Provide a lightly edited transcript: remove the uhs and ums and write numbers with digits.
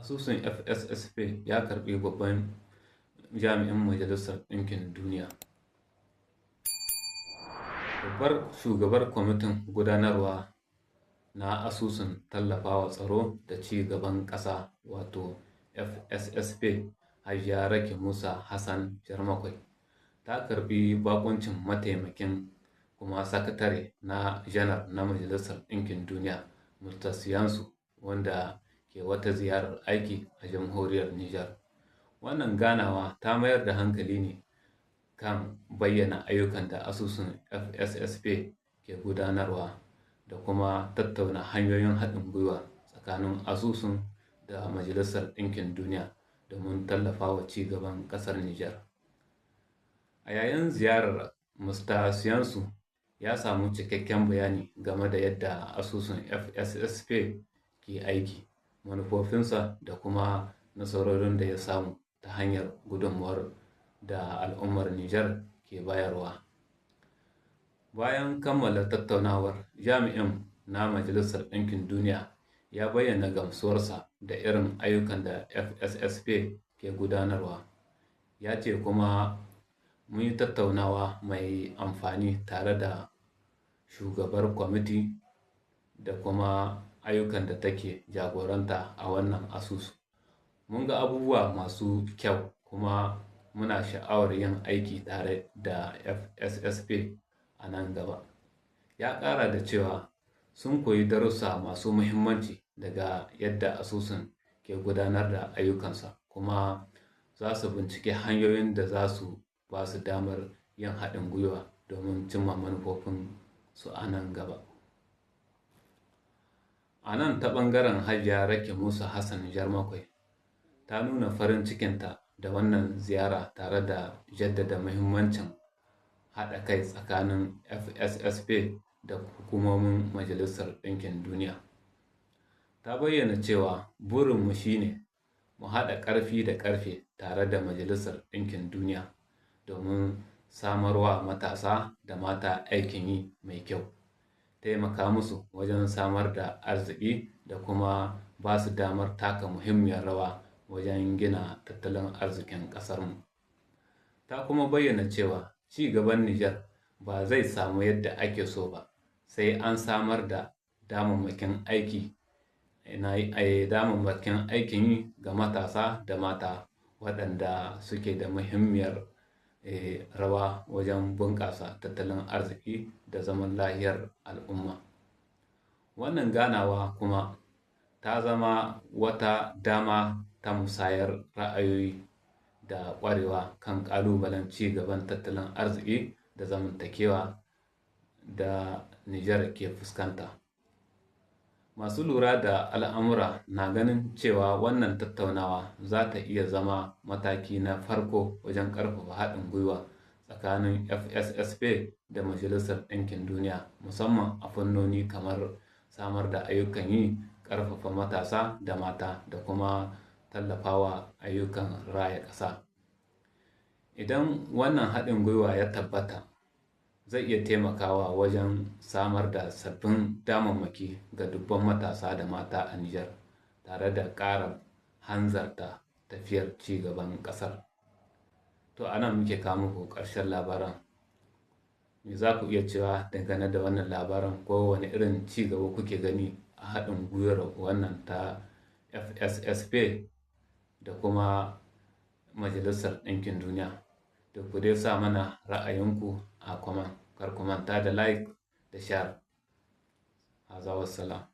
Asusun FSSP ya karɓi babban jami'in Majalisar Ɗinkin Duniya. Babbar shugabar kwamitin gudanarwa na asusun tallafawa tsaro da ci gaban ƙasa wato FSSP, Hajiya Raki Musa Hassan Jarmakwai, ta karɓi bakuncin mataimakin kuma sakatare na janar na Majalisar Ɗinkin Duniya, Murtasiyansu, wanda ke wata ziyarar aiki a jamhuriyar Nijar. Wannan ganawa ta mayar da hankali ne kan bayyana ayyukan da asusun FSSP ke gudanarwa da kuma tattauna hanyoyin haɗin gwiwa tsakanin asusun da Majalisar Ɗinkin Duniya domin tallafawa ci gaban ƙasar Nijar. A yayin ziyarar, Murtasiyansu ya samu cikakken bayani game da yadda asusun FSSP ke aiki, manufofinsa da kuma nasarorin da ya samu ta hanyar gudunmuwar da al'ummar Nijar ke bayarwa. Bayan kammala tattaunawar, jami'in na Majalisar Ɗinkin Duniya ya bayyana gamsuwarsa da irin ayyukan da FSSP ke gudanarwa. Ya ce kuma mun yi tattaunawa mai amfani tare da shugabar kwamiti da kuma ayyukan da take jagoranta a wannan asusu. Mun ga abubuwa masu kyau kuma muna sha'awar yin aiki tare da FSSP a nan gaba. Ya ƙara da cewa sun koyi darussa masu muhimmanci daga yadda asusun ke gudanar da ayyukansa, kuma za su bincike hanyoyin da za su ba su damar yin haɗin gwiwa domin cimma manufofin su a nan gaba. A nan ta ɓangaren, Hajiya Raki Musa Hassan Jarmakwai ta nuna farin cikinta da wannan ziyara tare da jaddada muhimmancin haɗa kai tsakanin FSSP da hukumomin Majalisar Ɗinkin Duniya. Ta bayyana cewa burinmu shine mu haɗa ƙarfi da ƙarfe tare da Majalisar Ɗinkin Duniya domin samarwa matasa da mata aikin yi mai kyau, taimaka musu wajen samar da arziki da kuma ba su damar taka muhimmiyar rawa wajen gina tattalin arzikin ƙasarmu. Ta kuma bayyana cewa ci gaban Nijar ba zai samu yadda ake so ba sai an samar da damammakin aikin yi ga matasa da mata waɗanda suke da muhimmiyar rawa wajen bunƙasa tattalin arziki da zaman lahiyar al'umma. Wannan ganawa kuma ta zama wata dama ta musayar ra'ayoyi da ƙwarewa kan ƙalubalen ci gaban tattalin arziki da zamantakewa da Nijar ke fuskanta. Masu lura da al'amura na ganin cewa wannan tattaunawa za ta iya zama mataki na farko wajen ƙarfafa haɗin gwiwa tsakanin FSSP da Majalisar Ɗinkin Duniya, musamman a fannoni kamar samar da ayyukan yi, ƙarfafa matasa da mata, da kuma tallafawa ayyukan raya ƙasa. Idan wannan haɗin gwiwa ya tabbata, zai iya taimakawa wajen samar da sabbin damammaki ga dubban matasa da mata a Nijar, tare da ƙara hanzarta tafiyar ci gaban ƙasar. To a nan muke kawo muku ƙarshen labaran. Me za ku iya cewa dangane da wannan labaran, ko wani irin ci gaba kuke gani a haɗin gwiwar wannan ta FSSP da kuma Majalisar Ɗinkin Duniya? Da ku dai sa mana ra'ayinku a comment. Kar ku manta da like da share. Haza wassalam.